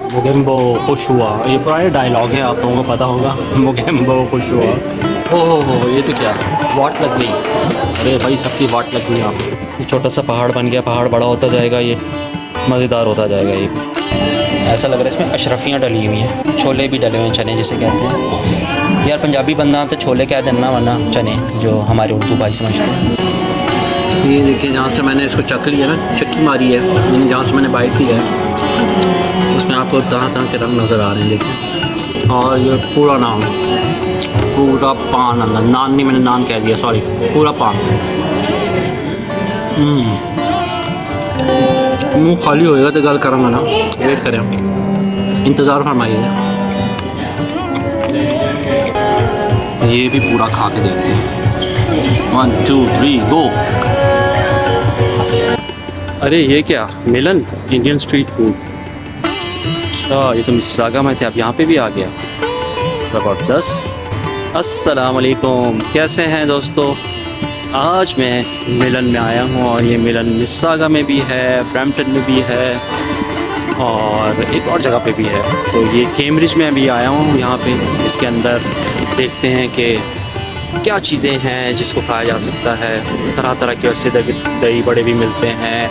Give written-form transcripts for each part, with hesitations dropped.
मुगेम्बो खुश हुआ, ये पुराने डायलॉग है, आप लोगों को पता होगा। मुगेम्बो खुश हुआ। ओह हो, ये तो क्या वाट लग गई। अरे भाई सबकी वाट लग गई यहाँ पे। छोटा सा पहाड़ बन गया, पहाड़ बड़ा होता जाएगा, ये मज़ेदार होता जाएगा ये भी। ऐसा लग रहा है इसमें अशरफियाँ डली हुई हैं, छोले भी डले हुए हैं, चने जिसे कहते हैं। यार पंजाबी बंदा तो छोले कह देना, वरना चने जो हमारे उर्दू भाई समझते हैं। ये देखिए जहाँ से मैंने इसको चख लिया ना, चक्की मारी है, यानी जहाँ से मैंने बाइट लिया है उसमें आपको तरह तरह के रंग नज़र आ रहे हैं, देखिए। और ये पूरा नान, पूरा पान अंदर, नान नहीं मैंने नान कह दिया, सॉरी, पूरा पान। मुँह खाली होएगा तो गल करूँगा ना, वेट करें, इंतज़ार फरमाइएगा। ये भी पूरा खा के देखते हैं। 1 2 3 गो। अरे ये क्या, मिलन इंडियन स्ट्रीट फूड। अच्छा ये तो मिसिसागा में थे, अब यहाँ पे भी आ गया, ज़बरदस्त। अस्सलाम वालेकुम, कैसे हैं दोस्तों। आज मैं मिलन में आया हूँ और ये मिलन मिसिसागा में भी है, ब्रैम्पटन में भी है और एक और जगह पे भी है। तो ये कैम्ब्रिज में अभी आया हूँ, यहाँ पे इसके अंदर देखते हैं कि क्या चीज़ें हैं जिसको खाया जा सकता है। तरह तरह के वैसे दही बड़े भी मिलते हैं,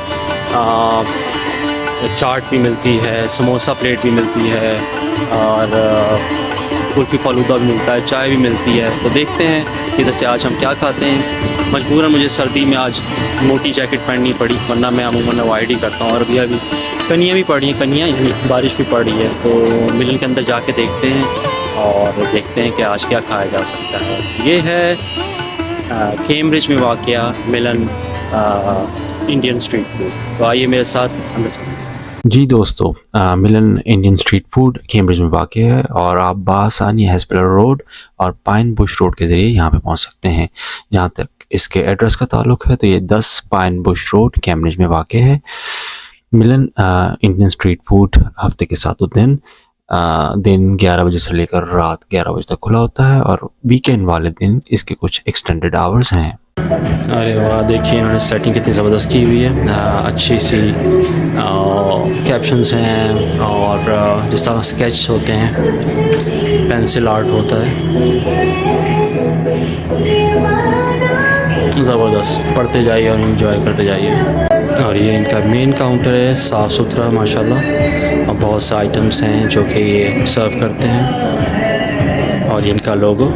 चाट भी मिलती है, समोसा प्लेट भी मिलती है और कुल्फ़ी फालूदा भी मिलता है, चाय भी मिलती है। तो देखते हैं इधर से आज हम क्या खाते हैं। मजबूरन मुझे सर्दी में आज मोटी जैकेट पहननी पड़ी, वरना मैं अमूमन अवॉइड ही करता हूँ। और अभी कनियाँ भी पड़ी हैं, कनियाँ यानी बारिश भी पड़ी है। तो मिलन के अंदर जाके देखते हैं और देखते हैं कि आज क्या खाया जा सकता है। ये है कैम्ब्रिज में वाक़या मिलन इंडियन स्ट्रीट फूड। तो आइए मेरे साथ अंदर चलते हैं। जी दोस्तों, मिलन इंडियन स्ट्रीट फूड कैम्ब्रिज में वाक़ है और आप बआसानी हेस्पिलर रोड और पाइन बुश रोड के ज़रिए यहाँ पे पहुँच सकते हैं। जहाँ तक इसके एड्रेस का ताल्लुक़ है तो ये 10 पाइन बुश रोड कैम्ब्रिज में वाक़ है। मिलन इंडियन स्ट्रीट फूड हफ्ते के 7 दिन दिन 11 बजे से लेकर रात 11 बजे तक खुला होता है और वीकेंड वाले दिन इसके कुछ एक्सटेंडेड आवर्स हैं। अरे वाह, देखिए इन्होंने सेटिंग कितनी ज़बरदस्त की हुई है। अच्छी सी कैप्शंस हैं और जिस तरह स्केच होते हैं, पेंसिल आर्ट होता है, ज़बरदस्त। पढ़ते जाइए और एंजॉय करते जाइए। और ये इनका मेन काउंटर है, साफ़ सुथरा माशाल्लाह, और बहुत से आइटम्स हैं जो कि ये सर्व करते हैं। और ये इनका लोगो,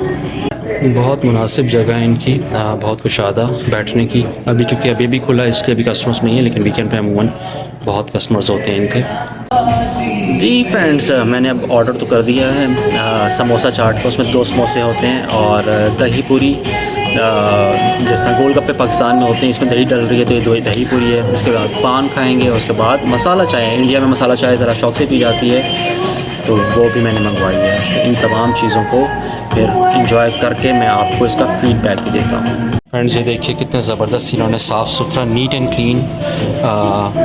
बहुत मुनासिब जगह है इनकी, बहुत कुशादा बैठने की। अभी चूँकि अभी भी खुला है इसलिए अभी कस्टमर्स नहीं है, लेकिन वीकेंड पे अमूमन बहुत कस्टमर्स होते हैं इनके। जी फ्रेंड्स, मैंने अब ऑर्डर तो कर दिया है समोसा चाट का। उसमें 2 समोसे होते हैं और दही पूरी, जिस तरह गोलगप्पे पाकिस्तान में होते हैं, इसमें दही डल रही है तो ये 2 दही पूरी है। उसके बाद पान खाएँगे, उसके बाद मसाला चाय। इंडिया में मसाला चाय ज़रा शौक से पी जाती है, तो वो भी मैंने मंगवाई है। इन तमाम चीज़ों को फिर इंजॉय करके मैं आपको इसका फीडबैक भी देता हूँ। फ्रेंड्स ये देखिए कितने ज़बरदस्त इन्होंने साफ़ सुथरा, नीट एंड क्लीन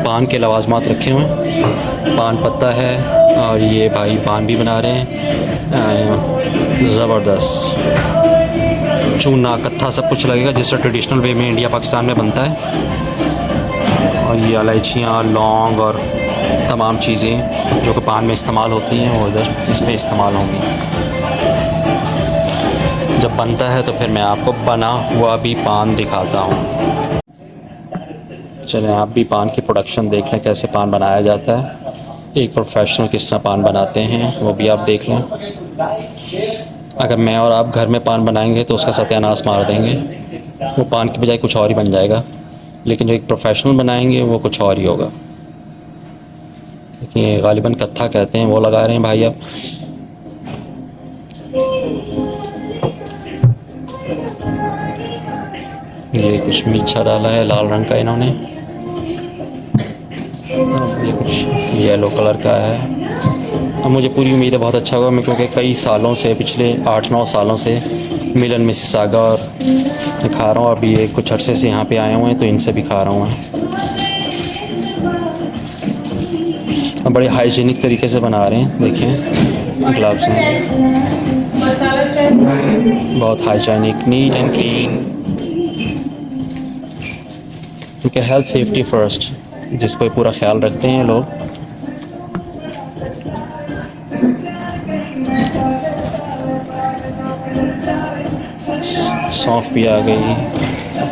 पान के लवाजमात रखे हुए हैं। पान पत्ता है और ये भाई पान भी बना रहे हैं, ज़बरदस्त। चूना कत्था सब कुछ लगेगा जिससे ट्रेडिशनल वे में इंडिया पाकिस्तान में बनता है। और ये इलायचियाँ, लौंग और तमाम चीज़ें जो कि पान में इस्तेमाल होती हैं वो इधर इसमें इस्तेमाल होंगी। जब बनता है तो फिर मैं आपको बना हुआ भी पान दिखाता हूँ। चलें आप भी पान की प्रोडक्शन देख लें, कैसे पान बनाया जाता है। एक प्रोफेशनल किस तरह पान बनाते हैं वो भी आप देख लें। अगर मैं और आप घर में पान बनाएंगे तो उसका सत्यानाश मार देंगे, वो पान की बजाय कुछ और ही बन जाएगा। लेकिन जो एक प्रोफेशनल बनाएंगे वो कुछ और ही होगा। देखिए गालिबन कत्था कहते हैं, वो लगा रहे हैं भाई अब। ये कुछ मीठा डाला है लाल रंग का इन्होंने, ये कुछ येलो कलर का है। अब मुझे पूरी उम्मीद है बहुत अच्छा होगा, मैं क्योंकि कई सालों से, पिछले 8-9 सालों से मिलन मिसिसागा और खा रहा हूँ। अभी ये कुछ अरसे से यहाँ पे आए हुए हैं तो इनसे भी खा रहा हूँ मैं। अब बड़े हाइजीनिक तरीके से बना रहे हैं, देखें ग्लव्स हैं, बहुत हाइजीनिक, नीट एंड क्लीन। क्योंकि हेल्थ सेफ्टी फ़र्स्ट, जिसको पूरा ख्याल रखते हैं लोग। सौंफ भी आ गई।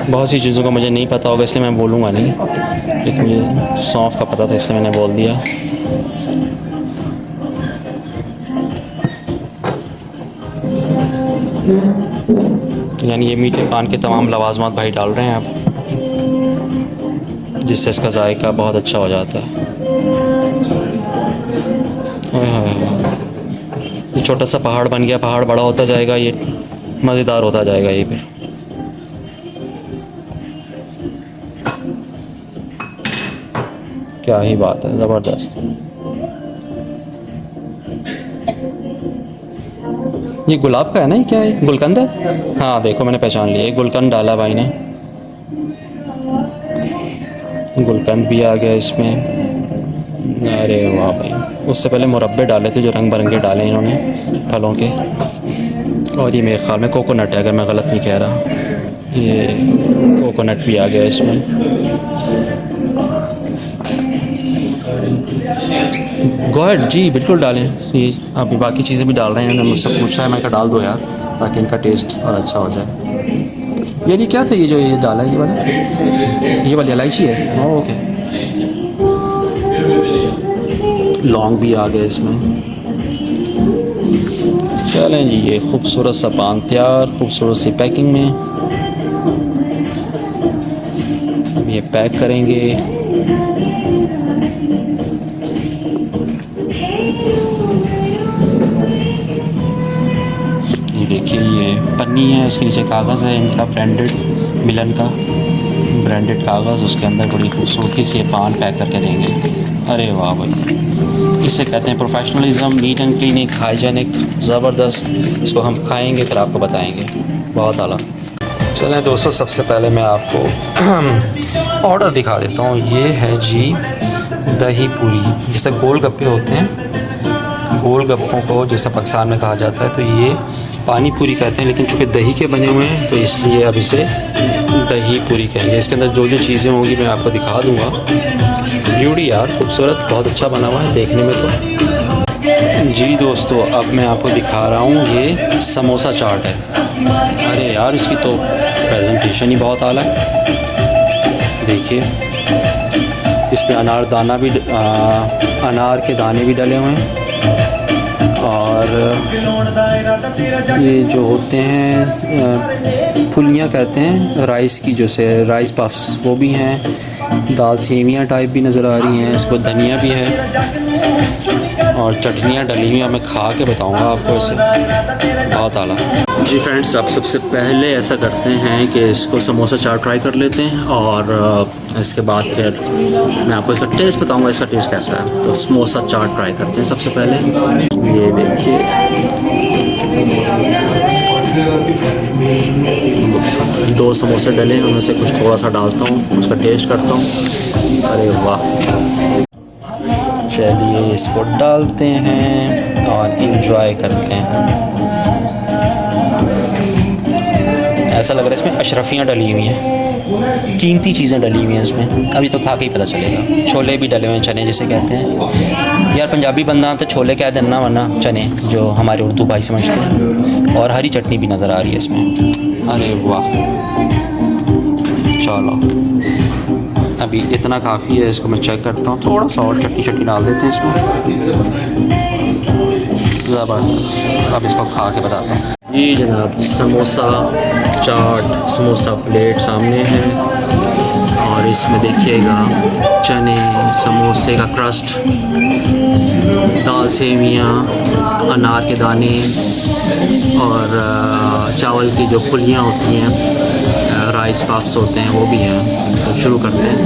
बहुत सी चीज़ों का मुझे नहीं पता होगा इसलिए मैं बोलूँगा नहीं, लेकिन मुझे सौंफ का पता था इसलिए मैंने बोल दिया। यानी ये मीठे पान के तमाम लवाजमात भाई डाल रहे हैं आप, जिससे इसका जायका बहुत अच्छा हो जाता है। ओए होए होए। ये छोटा सा पहाड़ बन गया, पहाड़ बड़ा होता जाएगा, ये मज़ेदार होता जाएगा ये फिर। क्या ही बात है, ज़बरदस्त। ये गुलाब का है ना, ये क्या है, गुलकंद है? हाँ देखो मैंने पहचान लिया, ये गुलकंद डाला भाई ने। गुलकंद भी आ गया इसमें। अरे वाह भाई, उससे पहले मुरब्बे डाले थे जो रंग बिरंगे डाले इन्होंने फलों के। और ये मेरे ख्याल में कोकोनट है अगर मैं गलत नहीं कह रहा, ये कोकोनट भी आ गया इसमें। गॉड जी बिल्कुल डालें, ये अभी बाकी चीज़ें भी डाल रहे हैं, इन्होंने मुझसे पूछा है, मैं कहा डाल दो यार ताकि इनका टेस्ट और अच्छा हो जाए। ये क्या था ये जो ये डाला है, ये वाली इलायची है? Oh okay. लौंग भी आ गए इसमें। चलें जी, ये खूबसूरत सा पान तैयार, खूबसूरत सी पैकिंग में। अब ये पैक करेंगे। ये देखिए, ये पन्नी है, उसके नीचे कागज़ है इनका ब्रांडेड, मिलन का ब्रांडेड कागज़, उसके अंदर बड़ी खूबसूरती से पान पैक करके देंगे। अरे वाह भाई, इसे कहते हैं professionalism, neat and clinic, hygienic, ज़बरदस्त। इसको हम खाएंगे फिर आपको बताएंगे, बहुत आला। चलें दोस्तों, सबसे पहले मैं आपको ऑर्डर दिखा देता हूँ। ये है जी दही पूरी, जिसे गोल गप्पे होते हैं, गोल गप्पों को जैसे पाकिस्तान में कहा जाता है, तो ये पानी पूरी कहते हैं, लेकिन चूँकि दही के बने हुए हैं तो इसलिए अब इसे दही पूरी कहेंगे। इसके अंदर जो जो चीज़ें होंगी मैं आपको दिखा दूँगा। ब्यूटी यार, खूबसूरत, बहुत अच्छा बना हुआ है देखने में तो। जी दोस्तों, अब मैं आपको दिखा रहा हूँ, ये समोसा चाट है। अरे यार, इसकी तो प्रेजेंटेशन ही बहुत आला है। देखिए, इसमें अनार के दाने भी डले हुए हैं, और ये जो होते हैं फुलियाँ कहते हैं राइस की, जैसे राइस पफ्स, वो भी हैं। दाल सेवियाँ टाइप भी नज़र आ रही हैं, इसको धनिया भी है और चटनियाँ डली हुई हैं। मैं खा के बताऊंगा आपको इसे, बहुत आला। जी फ्रेंड्स, अब सबसे पहले ऐसा करते हैं कि इसको समोसा चाट ट्राई कर लेते हैं, और इसके बाद फिर मैं आपको इसका टेस्ट बताऊंगा, इसका टेस्ट कैसा है। तो समोसा चाट ट्राई करते हैं सबसे पहले। ये देखिए, दो समोसे डले हैं, उनमें से कुछ थोड़ा सा डालता हूँ, उसका टेस्ट करता हूँ। अरे वाह, चलिए इसको डालते हैं और इंजॉय करते हैं। ऐसा लग रहा है इसमें अशरफियाँ डली हुई हैं, कीमती चीज़ें डली हुई हैं इसमें। अभी तो खा के ही पता चलेगा। छोले भी डले हुए हैं, चने जिसे कहते हैं यार, पंजाबी बंदा तो छोले कह देना, वरना चने जो हमारे उर्दू भाई समझते हैं। और हरी चटनी भी नज़र आ रही है इसमें। अरे वाह, चलो अभी इतना काफ़ी है, इसको मैं चेक करता हूँ, थोड़ा सा और चटनी डाल देते हैं इसमें। ज़बरदस्त, अब इसको खा के बताता हूँ। जी जनाब, समोसा चाट, समोसा प्लेट सामने है, और इसमें देखिएगा चने, समोसे का क्रस्ट, दाल सेवियाँ, अनार के दाने, और चावल की जो फुलियाँ होती हैं, राइस पफ्स होते हैं, वो भी हैं। तो शुरू करते हैं।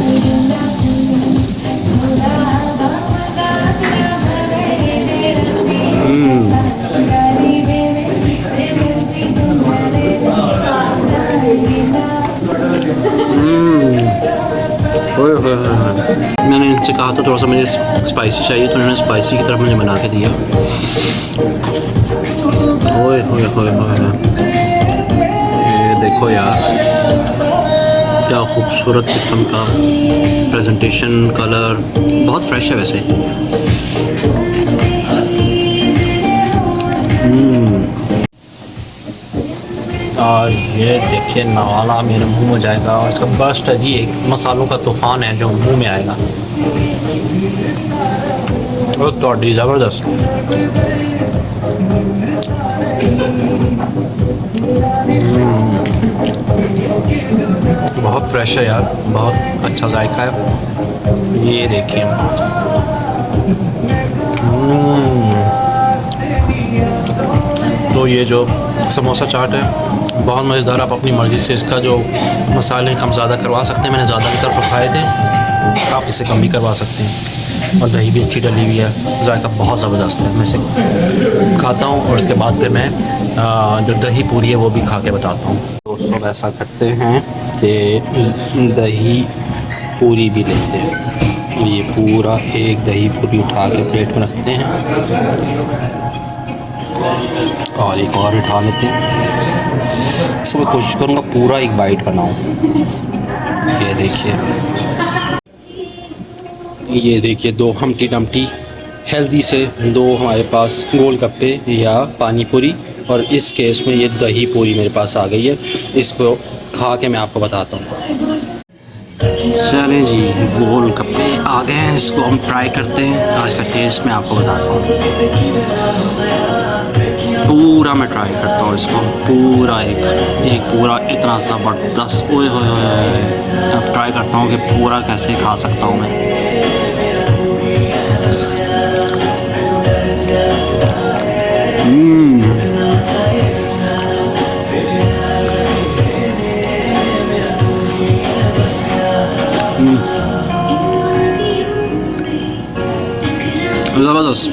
मैंने इनसे कहा था थोड़ा सा मुझे स्पाइसी चाहिए, तो उन्होंने स्पाइसी की तरफ मुझे बना के दिया। ओए होए होए होए, ये देखो यार, क्या खूबसूरत किस्म का प्रेजेंटेशन, कलर बहुत फ्रेश है वैसे। ये देखिए नवाला मेरे मुंह में जाएगा और इसका बस्ट है जी, एक मसालों का तूफान है जो मुंह में आएगा। और थोड़ी ज़बरदस्त। बहुत फ्रेश है यार, बहुत अच्छा जायका है। ये देखिए तो ये जो समोसा चाट है बहुत मज़ेदार। आप अपनी मर्ज़ी से इसका जो मसाले कम ज़्यादा करवा सकते हैं। मैंने ज़्यादा की तरफ खाए थे, आप इससे कम भी करवा सकते हैं। और दही भी अच्छी डली हुई है, जायका बहुत ज़बरदस्त है। मैं इसे खाता हूँ और उसके बाद फिर मैं जो दही पूरी है वो भी खा के बताता हूँ। दोस्तों ऐसा करते हैं कि दही पूरी भी लेते हैं। ये पूरा एक दही पूरी उठा के प्लेट में रखते हैं और एक और उठा लेते हैं। इसमें कोशिश करूँगा पूरा एक बाइट बनाऊँ। ये देखिए दो हमटी डमटी हेल्दी से दो हमारे पास गोलगप्पे या पानी पूरी, और इस केस में ये दही पूरी मेरे पास आ गई है। इसको खा के मैं आपको बताता हूँ। चलें जी, गोलगप्पे आ गए हैं, इसको हम ट्राई करते हैं और इसका टेस्ट मैं आपको बताता हूँ। पूरा मैं ट्राई करता हूँ इसको, पूरा एक पूरा इतना ज़बरदस्त। ओए होए होए, अब ट्राई करता हूँ कि पूरा कैसे खा सकता हूँ मैं। ज़बरदस्त,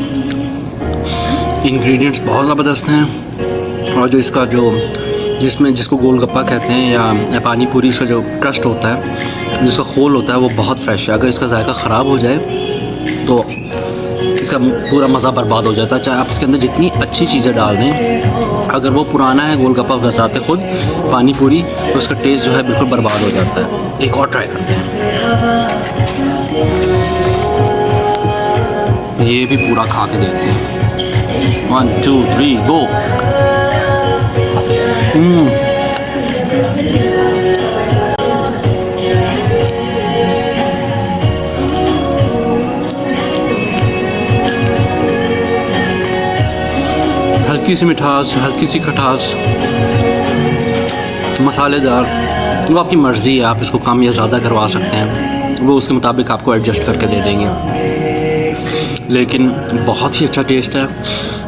इंग्रेडिएंट्स बहुत ज़बरदस्त हैं। और जो इसका जिसको गोलगप्पा कहते हैं या पानी पूरी, इसका जो क्रस्ट होता है, जिसका खोल होता है, वो बहुत फ्रेश है। अगर इसका जायका ख़राब हो जाए तो इसका पूरा मज़ा बर्बाद हो जाता है। चाहे आप इसके अंदर जितनी अच्छी चीज़ें डाल दें, अगर वो पुराना है गोलगप्पा बताते खुद पानी पूरी, तो उसका टेस्ट जो है बिल्कुल बर्बाद हो जाता है। एक और ट्राई करते हैं, ये भी पूरा खा के देखते हैं। 1 2 3 गो। हल्की सी मिठास, हल्की सी खटास, मसालेदार। वो आपकी मर्ज़ी है, आप इसको कम या ज़्यादा करवा सकते हैं, वो उसके मुताबिक आपको एडजस्ट करके दे देंगे। लेकिन बहुत ही अच्छा टेस्ट है।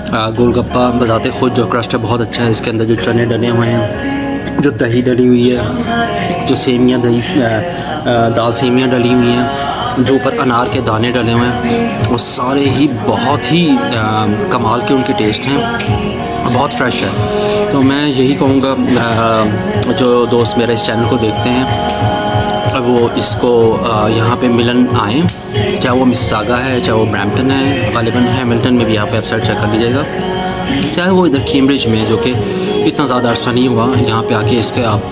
गोलगप्पा बजाते खुद जो क्रस्ट है बहुत अच्छा है। इसके अंदर जो चने डले हुए हैं, जो दही डली हुई है, जो सेमियाँ दाल सेमियाँ डली हुई हैं, जो ऊपर अनार के दाने डले हुए हैं, वो सारे ही बहुत ही कमाल के उनके टेस्ट हैं, बहुत फ्रेश है। तो मैं यही कहूँगा जो दोस्त मेरे इस चैनल को देखते हैं, वो इसको यहाँ पे मिलन आएँ, चाहे वो मिसिसागा है, चाहे वो ब्रैम्पटन है, गालिबन है मिल्टन में भी, यहाँ पे वेबसाइट चेक कर लीजिएगा, चाहे वो इधर कैम्ब्रिज में, जो कि इतना ज़्यादा अरसा नहीं हुआ, यहाँ पे आके इसके आप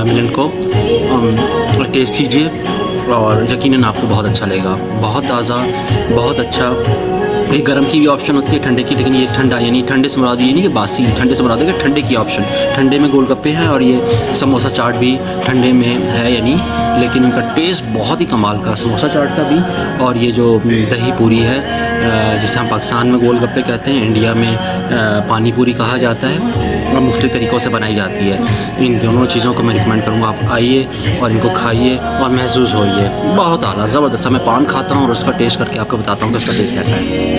मिलन को टेस्ट कीजिए और यकीनन आपको बहुत अच्छा लगेगा। बहुत ताज़ा, बहुत अच्छा। एक गर्म की भी ऑप्शन होती है, ठंडे की, लेकिन ये ठंडा, यानी ठंडे से मुराद ये नहीं कि बासी, ठंडे से मुराद है कि ठंडे की ऑप्शन। ठंडे में गोलगप्पे हैं और ये समोसा चाट भी ठंडे में है यानी, लेकिन इनका टेस्ट बहुत ही कमाल का, समोसा चाट का भी। और ये जो दही पूरी है, जिसे हम पाकिस्तान में गोलगप्पे कहते हैं, इंडिया में पानी पूरी कहा जाता है, और मुख्तलिफ़ तरीक़ों से बनाई जाती है। इन दोनों चीज़ों को मैं रिकमेंड करूँगा, आप आइए और इनको खाइए और महसूस होइए। बहुत आला ज़बरदस्त। मैं पान खाता हूँ और उसका टेस्ट करके आपको बताता हूँ कि उसका टेस्ट कैसा है।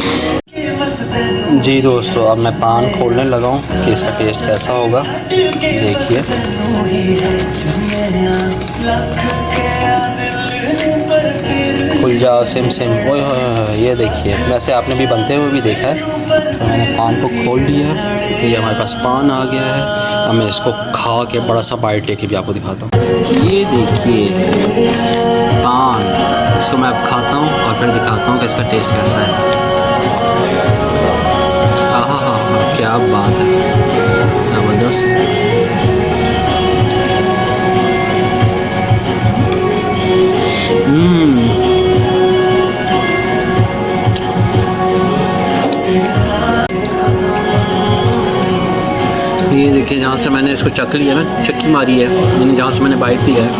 जी दोस्तों, अब मैं पान खोलने लगा हूँ कि इसका टेस्ट कैसा होगा। देखिए, खुल जा सिम सिम। ओए होए, ये देखिए, वैसे आपने भी बनते हुए भी देखा है। तो मैंने पान को खोल लिया है, ये हमारे पास पान आ गया है। अब मैं इसको खा के बड़ा सा बाइट लेके भी आपको दिखाता हूँ। ये देखिए पान, इसको मैं अब खाता हूँ और फिर दिखाता हूँ कि इसका टेस्ट कैसा है। हाँ, क्या बात है, ज़बरदस्त। ये देखिए जहाँ से मैंने इसको चक लिया ना, चक्की मारी है, यानी जहाँ से मैंने बाइट लिया है,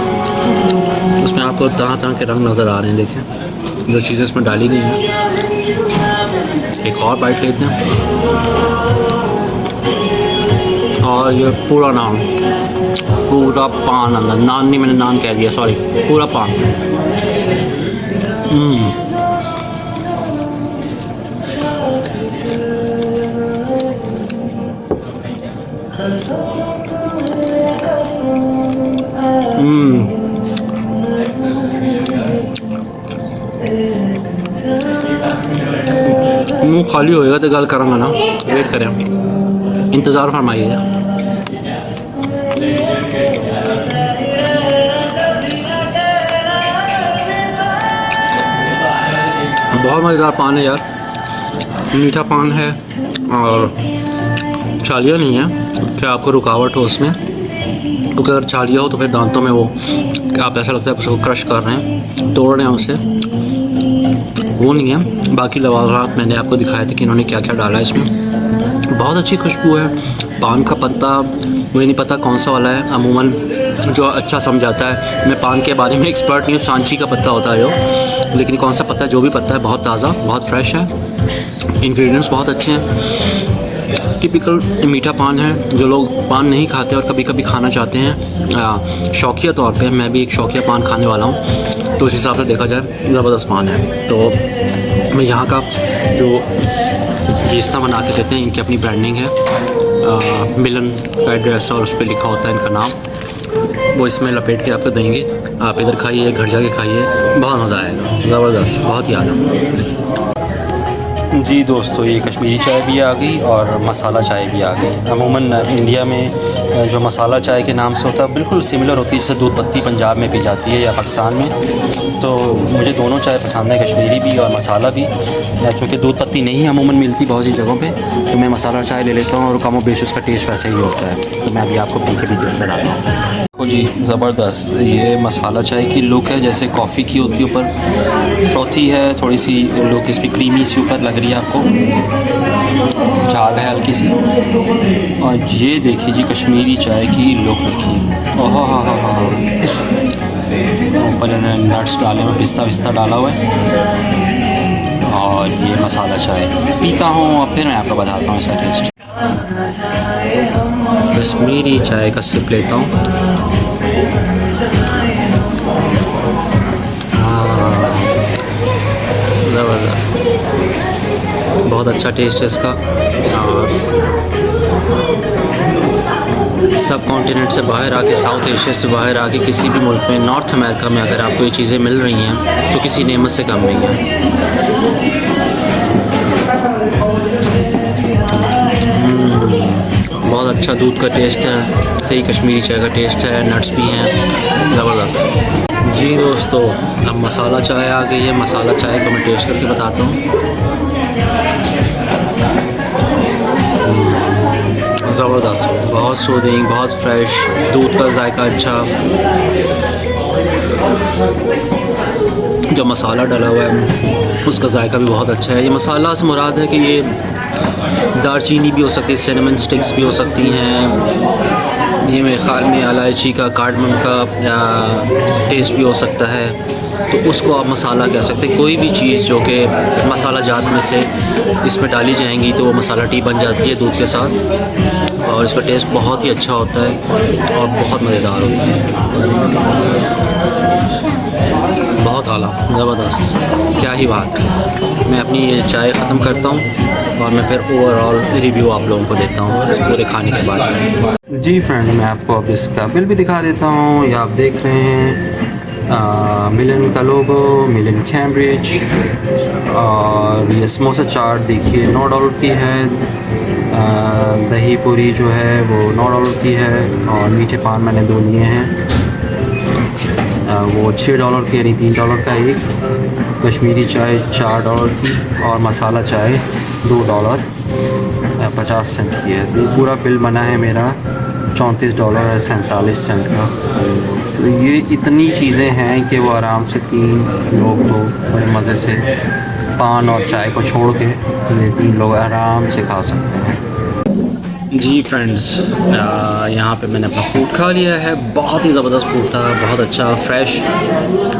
उसमें आपको तरह तरह के रंग नज़र आ रहे हैं। देखें जो चीज़ें इसमें डाली गई हैं। एक और बाइट लेते हैं और ये पूरा नान, पूरा पान अंदर, नान नहीं मैंने नान कह दिया, सॉरी, पूरा पान। मुँह खाली होएगा तो गल करूँगा ना, वेट करें, इंतज़ार फरमाइएगा। बहुत मज़ेदार पान है यार, मीठा पान है और छालिया नहीं है कि आपको रुकावट हो उसमें, क्योंकि अगर छालिया हो तो फिर दांतों में वो आप ऐसा लगता है उसको क्रश कर रहे हैं, तोड़ रहे हैं उसे, वो नहीं है। बाकी लवाज़ात मैंने आपको दिखाए थे कि इन्होंने क्या क्या डाला है इसमें। बहुत अच्छी खुशबू है। पान का पत्ता मुझे नहीं पता कौन सा वाला है, अमूमन जो अच्छा समझाता है, मैं पान के बारे में एक्सपर्ट नहीं हूँ, सांची का पत्ता होता है जो, लेकिन कौन सा पत्ता है, जो भी पत्ता है बहुत ताज़ा, बहुत फ्रेश है, इंग्रेडिएंट्स बहुत अच्छे हैं। टिपिकल मीठा पान है। जो लोग पान नहीं खाते और कभी कभी खाना चाहते हैं शौकिया तौर पे, मैं भी एक शौकिया पान खाने वाला हूँ, तो उस हिसाब से देखा जाए ज़बरदस्त पान है। तो मैं यहाँ का जो रिश्ता बना के देते हैं, इनकी अपनी ब्रांडिंग है, मिलन का एड्रेस और उस पर लिखा होता है इनका नाम, वो इसमें लपेट के आपको देंगे। आप इधर खाइए, घर जाके खाइए, बहुत मज़ा आएगा, ज़बरदस्त, बहुत ही आला। जी दोस्तों, ये कश्मीरी चाय भी आ गई और मसाला चाय भी आ गई। अमूमन इंडिया में जो मसाला चाय के नाम से होता है बिल्कुल सिमिलर होती है, जैसे दूध पत्ती पंजाब में पी जाती है या पाकिस्तान में। तो मुझे दोनों चाय पसंद है, कश्मीरी भी और मसाला भी, क्योंकि दूध पत्ती नहीं अमूमन मिलती बहुत सी जगहों पे, तो मैं मसाला चाय ले लेता हूँ और कम बेश उसका टेस्ट वैसे ही होता है। तो मैं अभी आपको पी के भी बताता हूँ। जी ज़बरदस्त, ये मसाला चाय की लुक है जैसे कॉफ़ी की होती है, ऊपर फ्रोथी है, थोड़ी सी लुक इसकी क्रीमी सी ऊपर लग रही है आपको, झाग है हल्की सी। और ये देखिए जी कश्मीरी चाय की लुक रखी, ओह हाँ, ऊपर इन्होंने नट्स डाले हुए, पिस्ता विस्ता डाला हुआ है। और ये मसाला चाय पीता हूँ और फिर मैं आपको बताता हूँ इसका टेस्ट। कश्मीरी चाय का सिप लेता हूँ। ज़बरदस्त, बहुत अच्छा टेस्ट है इसका। और सब कॉन्टिनेंट से बाहर आके, साउथ एशिया से बाहर आके किसी भी मुल्क में, नॉर्थ अमेरिका में अगर आपको ये चीज़ें मिल रही हैं तो किसी नेमत से कम नहीं है। बहुत अच्छा दूध का टेस्ट है, सही कश्मीरी चाय का टेस्ट है, नट्स भी हैं, ज़बरदस्त। जी दोस्तों, अब मसाला चाय आ गई है। मसाला चाय को मैं टेस्ट करके बताता हूँ। ज़बरदस्त, बहुत सूदिंग, बहुत फ्रेश, दूध का जायका अच्छा, जो मसाला डला हुआ है उसका जायका भी बहुत अच्छा है। ये मसाला से मुराद है कि ये दालचीनी भी हो सकती है, सिनेमन स्टिक्स भी हो सकती हैं, ये मेरे ख़्याल में इलायची का, कार्डमम का टेस्ट भी हो सकता है, तो उसको आप मसाला कह सकते हैं। कोई भी चीज़ जो कि मसाला जात में से इसमें डाली जाएंगी तो वो मसाला टी बन जाती है दूध के साथ, और इसका टेस्ट बहुत ही अच्छा होता है और बहुत मज़ेदार होता है, बहुत आला, ज़बरदस्त, क्या ही बात है। मैं अपनी ये चाय ख़त्म करता हूँ और मैं फिर ओवरऑल रिव्यू आप लोगों को देता हूँ इस पूरे खाने के बाद में। जी फ्रेंड, मैं आपको अब इसका बिल भी दिखा देता हूँ। ये आप देख रहे हैं मिलन का लोगो, मिलन कैम्ब्रिज, और ये समोसा चाट देखिए $9 की है, दही पूरी जो है वो $9 की है, और मीठे पान मैंने 2 लिए हैं, वो $6 की, यानी $3 का एक, कश्मीरी चाय $4 की, और मसाला चाय $2.50 की है। तो ये पूरा बिल बना है मेरा $34.47 का। तो ये इतनी चीज़ें हैं कि वो आराम से 3 लोग तो बड़े मज़े से पान और चाय को छोड़ के ये 3 लोग आराम से खा सकते हैं। जी फ्रेंड्स, यहाँ पे मैंने अपना फूड खा लिया है। बहुत ही ज़बरदस्त फूड था, बहुत अच्छा फ्रेश।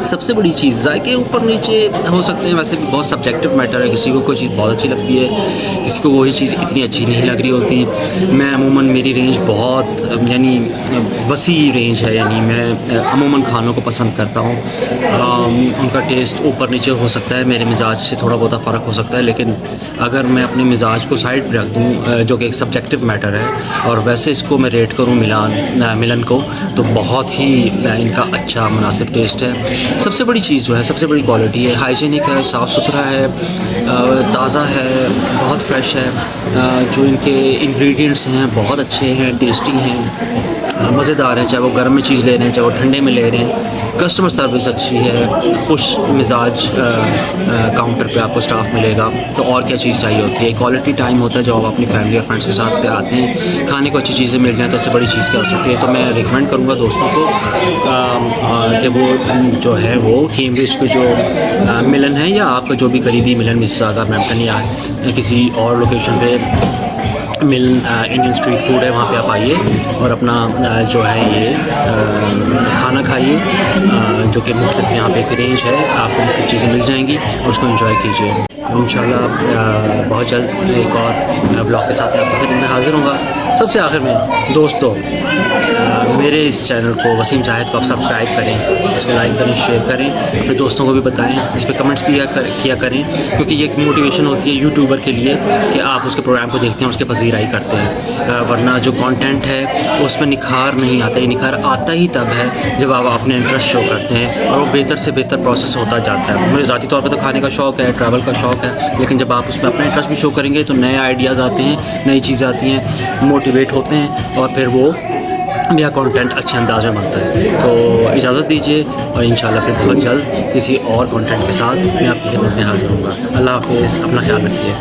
सबसे बड़ी चीज़ जायके ऊपर नीचे हो सकते हैं, वैसे भी बहुत सब्जेक्टिव मैटर है। किसी को कोई चीज़ बहुत अच्छी लगती है, किसी को वही चीज़ इतनी अच्छी नहीं लग रही होती। मैं अमूमन मेरी रेंज बहुत यानी वसी रेंज है, यानी मैं अमूमन खानों को पसंद करता हूँ। उनका टेस्ट ऊपर नीचे हो सकता है, मेरे मिजाज से थोड़ा बहुत फ़र्क हो सकता है, लेकिन अगर मैं अपने मिजाज को साइड पे रख दूँ, जो कि एक सब्जेक्टिव मैटर है, और वैसे इसको मैं रेट करूँ मिलन को, तो बहुत ही इनका अच्छा मुनासिब टेस्ट है। सबसे बड़ी चीज़ जो है, सबसे बड़ी क्वालिटी है, हाइजीनिक है, साफ़ सुथरा है, ताज़ा है, बहुत फ्रेश है। जो इनके इंग्रेडिएंट्स हैं बहुत अच्छे हैं, टेस्टी हैं, मज़ेदार हैं। चाहे वो गर्म में चीज़ ले रहे हैं, चाहे वो ठंडे में ले रहे हैं। कस्टमर सर्विस अच्छी है, खुश मिजाज काउंटर पे आपको स्टाफ मिलेगा, तो और क्या चीज़ चाहिए होती है। क्वालिटी टाइम होता है जब आप अपनी फैमिली और फ्रेंड्स के साथ पे आते हैं, खाने को अच्छी चीज़ें मिल जाएँ तो उससे बड़ी चीज़ क्या हो सकती है। तो मैं रिकमेंड करूँगा दोस्तों को कि वो जो है वो कैम्ब्रिज के जो मिलन है, या आपका जो भी करीबी मिलन मिसिसागा, ब्रैम्पटन या किसी और लोकेशन पे मिलन इंडियन स्ट्रीट फूड है, वहाँ पे आप आइए और अपना जो है ये खाना खाइए, जो कि मुख्तलिफ यहाँ पे एक रेंज है, आपको मुख्तलिफ चीज़ें मिल जाएंगी और उसको एंजॉय कीजिए। इंशाल्लाह बहुत जल्द एक और ब्लॉग के साथ मैं आपके खिदमत में हाज़िर होऊंगा। सबसे आखिर में दोस्तों, मेरे इस चैनल को वसीम जाहिद को आप सब्सक्राइब करें, इसको लाइक करें, शेयर करें, अपने दोस्तों को भी बताएं, इस पर कमेंट्स भी किया करें, क्योंकि ये एक मोटिवेशन होती है यूट्यूबर के लिए कि आप उसके प्रोग्राम को देखते हैं, उसके पजीराई करते हैं। वरना जो कंटेंट है उसमें निखार नहीं आता। ये निखार आता ही तब है जब आप अपने इंटरेस्ट शो करते हैं, और वो बेहतर से बेहतर प्रोसेस होता जाता है। मुझे ज़ाती तौर पर तो खाने का शौक़ है, ट्रैवल का शौक़ है, लेकिन जब आप उसमें अपना इंटरेस्ट भी शो करेंगे तो नए आइडियाज़ आते हैं, नई चीज़ें आती हैं, मोटिवेट होते हैं, और फिर वो नया कंटेंट अच्छे अंदाज में बनता है। तो इजाज़त दीजिए, और इंशाल्लाह फिर बहुत जल्द किसी और कंटेंट के साथ मैं आपकी खिदमत में हाज़िर होऊंगा। अल्लाह हाफ़िज़, अपना ख्याल रखिए।